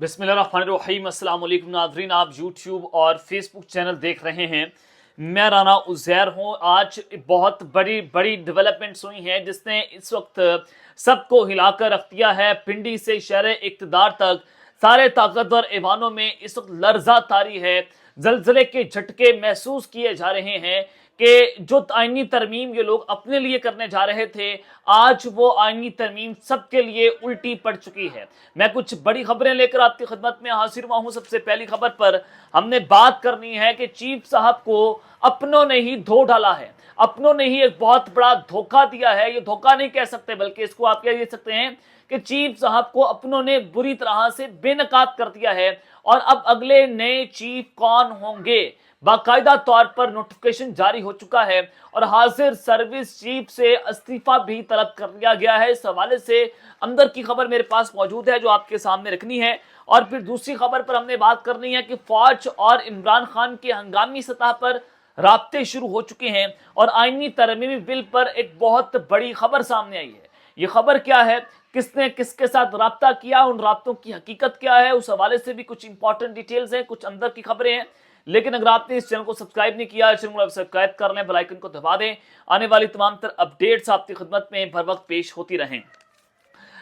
बिस्मिल्लाहिर्रहमानिर्रहीम। अस्सलाम वालेकुम नाज़रीन, आप यूट्यूब और फेसबुक चैनल देख रहे हैं। मैं राना उज़ैर हूँ। आज बहुत बड़ी बड़ी डेवलपमेंट्स हुई हैं जिसने इस वक्त सबको हिलाकर रख दिया है। पिंडी से शहर इक़्तिदार तक सारे ताकतवर ऐवानों में इस वक्त लर्जा तारी है। जलजले के झटके महसूस किए जा रहे हैं कि जो आईनी तरमीम ये लोग अपने लिए करने जा रहे थे, आज वो आईनी तरमीम सबके लिए उल्टी पड़ चुकी है। मैं कुछ बड़ी खबरें लेकर आपकी खिदमत में हाजिर हुआ हूं। सबसे पहली खबर पर हमने बात करनी है कि चीफ साहब को अपनों ने ही धो डाला है, अपनों ने ही एक बहुत बड़ा धोखा दिया है। ये धोखा नहीं कह सकते, बल्कि इसको आप कह सकते हैं कि चीफ साहब को अपनों ने बुरी तरह से बेनकाब कर दिया है। और अब अगले नए चीफ कौन होंगे, बाकायदा तौर पर नोटिफिकेशन जारी हो चुका है और हाजिर सर्विस चीफ से इस्तीफा भी तलब कर लिया गया है। इस हवाले से अंदर की खबर मेरे पास मौजूद है जो आपके सामने रखनी है। और फिर दूसरी खबर पर हमने बात करनी है कि फौज और इमरान खान के हंगामी सतह पर राब्ते शुरू हो चुके हैं और आईनी तरमीमी बिल पर एक बहुत बड़ी खबर सामने आई है। ये खबर क्या है, किसने किसके साथ राब्ता किया, उन राब्तों की हकीकत क्या है, उस हवाले से भी कुछ इंपॉर्टेंट डिटेल्स हैं, कुछ अंदर की खबरें हैं। लेकिन अगर आपने इस चैनल को सब्सक्राइब नहीं किया, चैनल को सब्सक्राइब कर लें, बेल आइकन को दबा दें। आने वाली तमाम तर अपडेट्स आपकी खिदमत में हर वक्त पेश होती रहें।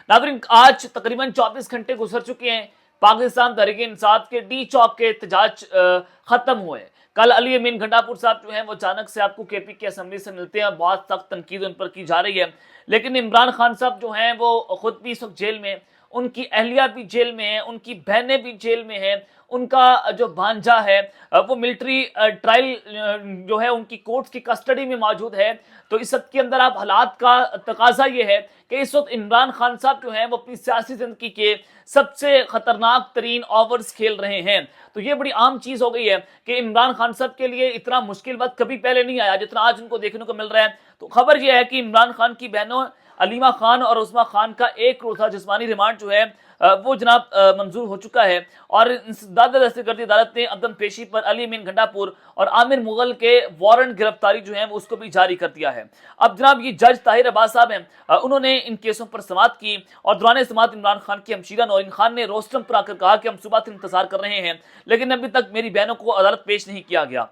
नाज़रीन, आज तकरीबन 24 घंटे गुजर चुके हैं पाकिस्तान तहरीक इंसाफ के डी चौक के एहतजाज खत्म हुए। कल अली अमीन गंडापुर साहब जो हैं वो अचानक से आपको केपी की असेंबली से मिलते हैं, बहुत सख्त तनकीद उन पर की जा रही है। लेकिन इमरान खान साहब जो हैं वो खुद भी इस वक्त जेल में, उनकी अहलिया भी जेल में है, उनकी बहनें भी जेल में हैं, उनका जो भांजा है वो मिलिट्री ट्रायल जो है उनकी कोर्ट्स की कस्टडी में मौजूद है। तो इस सब के अंदर आप हालात का तकाजा ये है कि इस वक्त इमरान खान साहब जो हैं वो अपनी सियासी जिंदगी के सबसे खतरनाक तरीन ओवर्स खेल रहे हैं। तो ये बड़ी आम चीज हो गई है कि इमरान खान साहब के लिए इतना मुश्किल वक्त कभी पहले नहीं आया जितना आज उनको देखने को मिल रहा है। तो खबर यह है कि इमरान खान की बहनों अलीमा खान और उस्मा खान का एक रोज़ा जिस्मानी रिमांड जो है वो जनाब मंजूर हो चुका है। और दादा दस्तगर्दी अदालत ने अदम पेशी पर अली अमीन गंडापुर और आमिर मुगल के वारंट गिरफ्तारी जो है वो उसको भी जारी कर दिया है। अब जनाब ये जज ताहिर अब्बास साहब हैं, उन्होंने इन केसों पर समाअत की और दौरान समाअत इमरान खान की हमशीरा नौरीन खान ने रोस्टम पर आकर कहा कि हम सुबह से इंतजार कर रहे हैं लेकिन अभी तक मेरी बहनों को अदालत पेश नहीं किया गया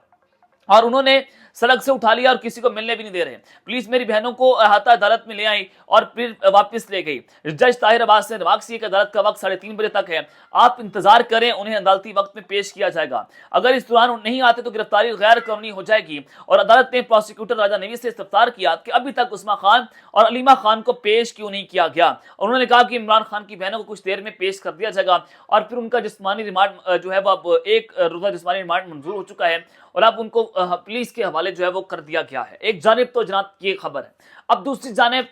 और उन्होंने सड़क से उठा लिया और किसी को मिलने भी नहीं दे रहे। पुलिस मेरी बहनों को अहाता अदालत में ले आई और फिर वापस ले गई। जज ताहिर अब्बास ने रिमार्क किया कि अदालत का वक्त 3:30 बजे तक है, आप इंतजार करें, उन्हें अदालती वक्त में पेश किया जाएगा। अगर इस दौरान नहीं आते तो गिरफ्तारी गैर कानूनी हो जाएगी। और अदालत ने प्रोसिक्यूटर राजा नवीद से इस्तफसार किया कि अभी तक उस्मा खान और अलीमा खान को पेश क्यों नहीं किया गया। और उन्होंने कहा कि इमरान खान की बहनों को कुछ देर में पेश कर दिया जाएगा और फिर उनका जिस्मानी रिमांड जो है वो अब एक रोजा जिस्मानी रिमांड मंजूर हो चुका है और अब उनको पुलिस के हवाले जो है वो कर दिया गया है। एक जानिब तो जनाब ये खबर है। अब दूसरी जानिब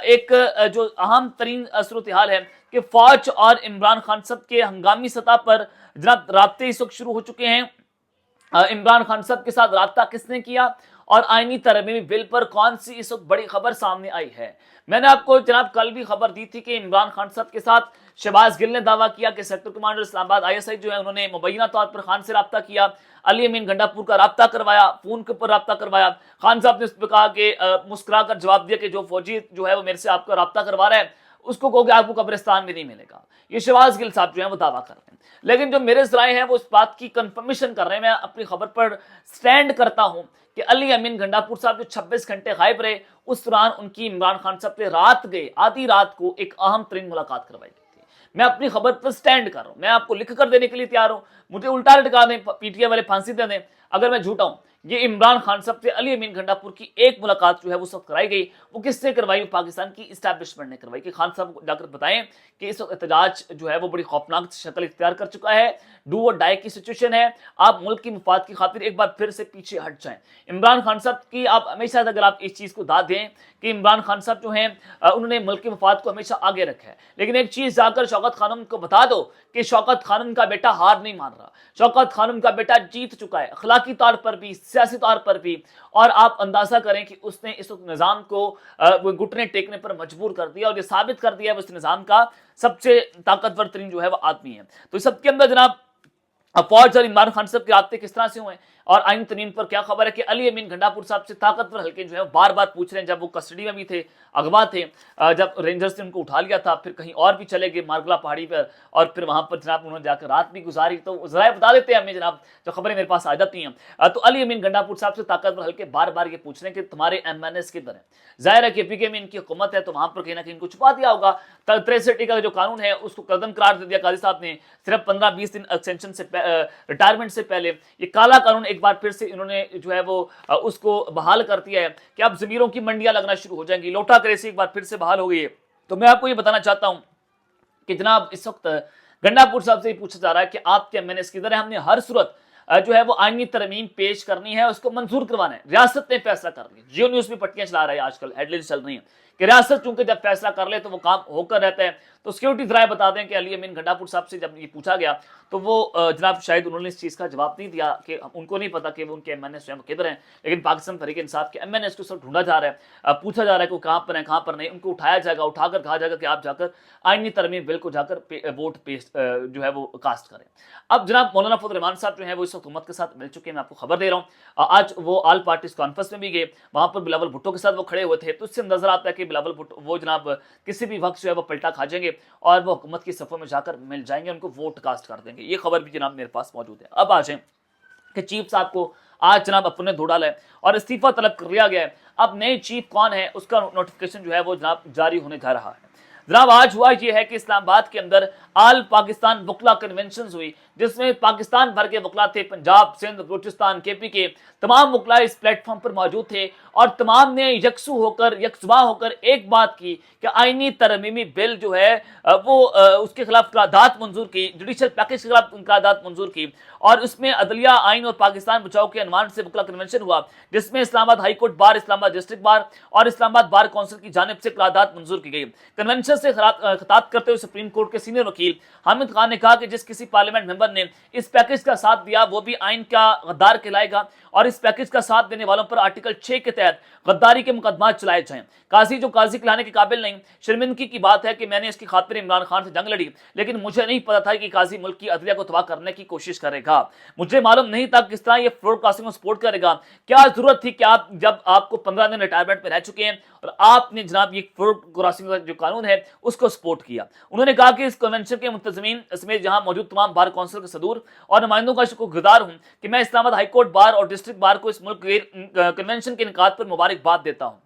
एक जो अहम तरीन सूरत हाल है कि फौज और इमरान खान साहब के हंगामी सतह पर जनाब राब्ते इस वक्त शुरू हो चुके हैं। इमरान खान साहब के साथ राब्ता किसने किया और आईनी तरमीमी बिल पर कौन सी इस वक्त बड़ी खबर सामने आई है। मैंने आपको जनाब कल भी खबर दी थी कि इमरान खान साहब के साथ शहबाज गिल ने दावा किया कि सेक्टर कमांडर इस्लामाबाद ISI जो है उन्होंने मुबैना तौर पर खान से राब्ता किया, अली अमीन गंडापुर का राब्ता करवाया, फोन के ऊपर राब्ता करवाया। खान साहब ने उस पर कहा कि मुस्कुरा कर जवाब दिया कि जो फौजी जो है वो मेरे से आपका राब्ता करवा रहा है उसको कहोगे आपको कब्रिस्तान में नहीं मिलेगा। ये शहबाज गिल साहब जो है वो दावा कर रहे हैं। लेकिन जो मेरे जराए हैं वो इस बात की कंफर्मेशन कर रहे हैं, मैं अपनी खबर पर स्टैंड करता हूं कि अली अमीन गंडापुर साहब जो 26 घंटे गायब रहे उस दौरान उनकी इमरान खान साहब से रात गए आधी रात को एक अहम तरीन मुलाकात करवाई गई थी। मैं अपनी खबर पर स्टैंड कर रहा हूं, मैं आपको लिख कर देने के लिए तैयार हूं। मुझे उल्टा लटका दें, PTI वाले फांसी दे दें अगर मैं झूठा हूं। ये इमरान खान साहब से अली अमीन गंडापुर की एक मुलाकात जो है वो सब कराई गई। वो किससे करवाई? पाकिस्तान की इस्टेब्लिशमेंट ने करवाई कि खान साहब को जाकर बताएं कि इस वक्त एहतजाज जो है वो बड़ी खौफनाक शक्ल इख्तियार कर चुका है, डू और डाई की सिचुएशन है, आप मुल्क की मुफाद की खातिर एक बार फिर से पीछे हट जाएं। इमरान खान साहब की आप हमेशा अगर आप इस चीज को दाद दें कि इमरान खान साहब जो हैं उन्होंने मुल्क की मुफाद को हमेशा आगे रखा है, लेकिन एक चीज जाकर शौकत खानम को बता दो कि शौकत खानम का बेटा हार नहीं मान रहा, शौकत खानम का बेटा जीत चुका है अखलाकी तौर पर भी, सियासी तौर पर भी। और आप अंदाजा करें कि उसने इस वक्त निजाम को घुटने टेकने पर मजबूर कर दिया और ये साबित कर दिया है उस निजाम का सबसे ताकतवर तरीन जो है वो आदमी है। तो इस सबके अंदर जनाब अब फौज और इमरान खान साहब के रास्ते किस तरह से हुए और आइन तरीन पर क्या खबर है कि अली अमीन गंडापुर साहब से ताकतवर हल्के जो है बार बार पूछ रहे हैं, जब वो कस्टडी में भी थे, अगवा थे, जब रेंजर्स ने उनको उठा लिया था, फिर कहीं और भी चले गए मारगला पहाड़ी पर और फिर वहां पर जनाब उन्होंने जाकर रात भी गुजारी। तो जरा बता देते हैं हमें जनाब, जो खबरें मेरे पास आ जाती हैं। तो अली अमीन गंडापुर साहब से ताकतवर हल्के बार बार ये पूछ रहे हैं कि तुम्हारे MNS किधर है। जाहिर है कि पीके में इनकी हुकूमत है, तो वहां पर कहीं ना कहीं इनको छुपा दिया होगा। 63 का जो कानून है उसको कदम करार दे दिया काजी साहब ने, सिर्फ 15-20 दिन एक्सटेंशन से रिटायरमेंट से पहले। ये काला कानून एक बार फिर से इन्होंने जो है वो उसको बहाल कर दिया है कि अब जमीरों की मंडियां लगना शुरू हो जाएंगी। लोटा करेंसी एक बार फिर से बहाल हो गई है। तो मैं आपको ये बताना चाहता हूं कि जनाब इस वक्त गंडापुर साहब से पूछा जा रहा है कि आपके MNS किधर है। हमने हर सूरत जो है वो आईनी तरमीम पेश करनी है, उसको मंजूर करवाना है। रियासत ने फैसला कर लिया, जियो न्यूज भी पट्टियां चला रहा है, आजकल हेडलाइंस चल रही है कि रियासत चूंकि जब फैसला कर ले तो वो काम होकर रहता है। तो सिक्योरिटी जराए बता दें कि अली अमीन गंडापुर साहब से जब ये पूछा गया तो वो जनाब शायद उन्होंने इस चीज़ का जवाब नहीं दिया कि उनको नहीं पता कि वो उनके MNS स्वयं किधर हैं। लेकिन पाकिस्तान तहरीक इंसाफ के MNS को सब ढूंढा जा रहा है, पूछा जा रहा है कि वो कहाँ पर है कहाँ पर नहीं। उनको उठाया जाएगा, उठाकर कहा जाएगा कि आप जाकर आईनी तरमीम बिल को जाकर वोट पेश जो है वो कास्ट करें। अब जनाब मौलाना फजल रहमान साहब जो है वो इस हुकूमत के साथ मिल चुके हैं, मैं आपको खबर दे रहा हूँ। आज वो ऑल पार्टीज कॉन्फ्रेंस में भी गए, वहां पर बिलावल भुट्टो के साथ वो खड़े हुए थे। तो इससे नजर आता है कि बिलावल भुट्टो वो जनाब किसी भी वक्त जो है वो पलटा खा जाएंगे और वो हुकूमत की सफ़ों में जाकर मिल जाएंगे, उनको वोट कास्ट कर देंगे। ये खबर भी जनाब मेरे पास मौजूद है। अब आ जाए कि चीफ साहब को आज जनाब अपने धो डाला है और इस्तीफा तलब कर लिया गया है। अब नए चीफ कौन है उसका नोटिफिकेशन जो है वो जनाब जारी होने जा रहा है। जनाब आज हुआ ये है कि इस्लामाबाद के अंदर आल पाकिस्तान वकला कन्वेंशन हुई, जिसमें पाकिस्तान भर के वकला थे, पंजाब, सिंध, बलूचिस्तान, KP के तमाम वकला इस प्लेटफॉर्म पर मौजूद थे और तमाम ने यकसू होकर यकजुबा होकर एक बात की कि आईनी तरमीमी बिल जो है वो उसके खिलाफ करारदाद मंजूर की, जुडिशल पैकेज के खिलाफ करारदाद मंजूर की और उसमें अदलिया आइन और पाकिस्तान बचाओ के अनुमान से वकला कन्वेंशन हुआ, जिसमें Islamabad high court bar, Islamabad district bar और इस्लामाबाद बार काउंसिल की जानिब से करारदाद मंजूर की गई। कन्वेंशन से खिताब करते हुए सुप्रीम कोर्ट के सीनियर वकील हामिद खान ने कहा कि जिस किसी पार्लियामेंट मेंबर ने इस पैकेज का साथ दिया वो भी आइन का गद्दार कहलाएगा और इस पैकेज का साथ देने वालों पर आर्टिकल 6 के तहत गद्दारी के मुकदमा चलाए जाएं। काजी जो काजी कहलाने के काबिल नहीं, शर्मिंदगी की बात है कि मैंने इसकी खातिर इमरान खान से जंग लड़ी, लेकिन मुझे नहीं पता था कि काजी मुल्क की अदलिया को तबाह करने की कोशिश करेगा। मुझे मालूम नहीं था किस तरह ये ब्रॉडकास्टिंग को सपोर्ट करेगा। क्या जरूरत थी कि आप जब आपको 15 दिन रिटायरमेंट में रह चुके हैं और आपने जनाब ये ब्रॉडकास्टिंग का जो कानून है उसको सपोर्ट किया। उन्होंने कहा कि इस कन्वेंशन के मुंतजमीन समेत जहां मौजूद तमाम बार काउंसिल के सदूर और नुमाइंदों का शुक्रगुजार हूं कि मैं इस्लामाबाद हाईकोर्ट बार और डिस्ट्रिक्ट बार को इस मुल्क के कन्वेंशन के इनकाद पर मुबारकबाद देता हूं।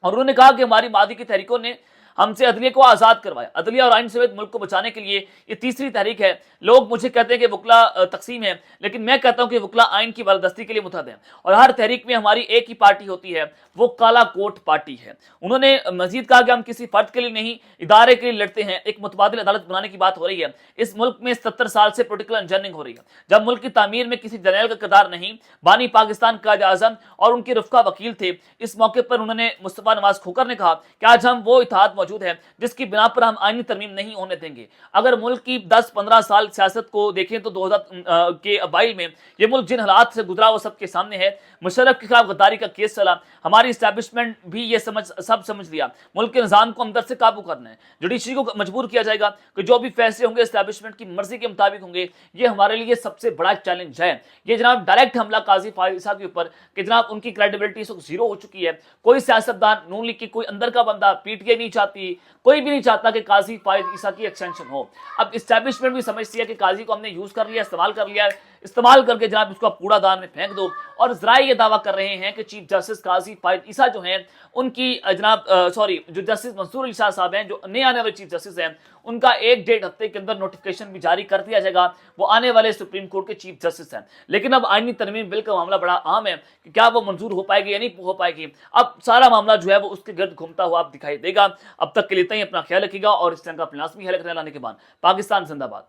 और उन्होंने कहा कि हमारी मादी की तहरीकों ने हमसे अदलिया को आज़ाद करवाया। अदलिया और आइन समेत मुल्क को बचाने के लिए ये तीसरी तहरीक है। लोग मुझे कहते हैं कि वकला तकसीम है, लेकिन मैं कहता हूं कि वकला आइन की बालादस्ती के लिए मुतहद है और हर तहरीक में हमारी एक ही पार्टी होती है, वो काला कोट पार्टी है। उन्होंने मजीद कहा कि हम किसी फर्द के लिए नहीं, इदारे के लिए लड़ते हैं। एक मुतबादिल अदालत बनाने की बात हो रही है। इस मुल्क में 70 साल से पोलिटिकल इंजीनियरिंग हो रही है, जब मुल्क की तामीर में किसी जर्नैल का किरदार नहीं, बानी पाकिस्तान कायद आज़म और उनके रफ़्का वकील थे। इस मौके पर उन्होंने मुस्तफ़ा नवाज खोकर ने कहा कि आज हम वो इत्तेहाद मौजूद है जिसकी बिना पर हम आईनी तरमीम नहीं होने देंगे। अगर मुल्क की 10-15 साल सियासत को देखें तो 2000 के अवाइल में ये मुल्क जिन हालात से गुजरा वो सबके सामने है। मुशर्रफ के खिलाफ गद्दारी का केस चला, हमारी इस्टेब्लिशमेंट भी ये सब समझ लिया। मुल्क के निज़ाम को अंदर से काबू करना है। जुडिशरी को मजबूर किया जाएगा कि जो भी फैसले होंगे इस्टेब्लिशमेंट की मर्जी के मुताबिक होंगे। ये हमारे लिए सबसे बड़ा चैलेंज है। ये जनाब डायरेक्ट हमला काजी फायद ईसा के ऊपर कि जनाब उनकी क्रेडिबिलिटी जीरो हो चुकी है। कोई सियासतदान, नून लीग की कोई अंदर का बंदा, PTI नहीं चाहती, कोई भी नहीं चाहता कि काजी फायद ईसा की एक्सटेंशन हो। अब इस्टेब्लिशमेंट भी समझती है कि काजी को हमने यूज कर लिया, इस्तेमाल कर लिया, इस्तेमाल करके जनाब उसको कूड़ादान में फेंक दो। और जराए ये दावा कर रहे हैं कि चीफ जस्टिस काजी फायद ईसा जो हैं उनकी जनाब जो जस्टिस मंसूर अली शाह साहब हैं, जो नए आने वाले चीफ जस्टिस हैं, उनका 1-1.5 हफ्ते के अंदर नोटिफिकेशन भी जारी कर दिया जाएगा। वो आने वाले सुप्रीम कोर्ट के चीफ जस्टिस हैं। लेकिन अब आईनी तरमीम बिल का मामला बड़ा आम है कि क्या वो मंजूर हो पाएगी या नहीं हो पाएगी। अब सारा मामला जो है वो उसके गर्द घूमता हुआ आप दिखाई देगा। अब तक के लिए इतना ही, अपना ख्याल रखिएगा और इस तरह का अपना लाजमी ख्याल रखने लाने के बाद पाकिस्तान जिंदाबाद।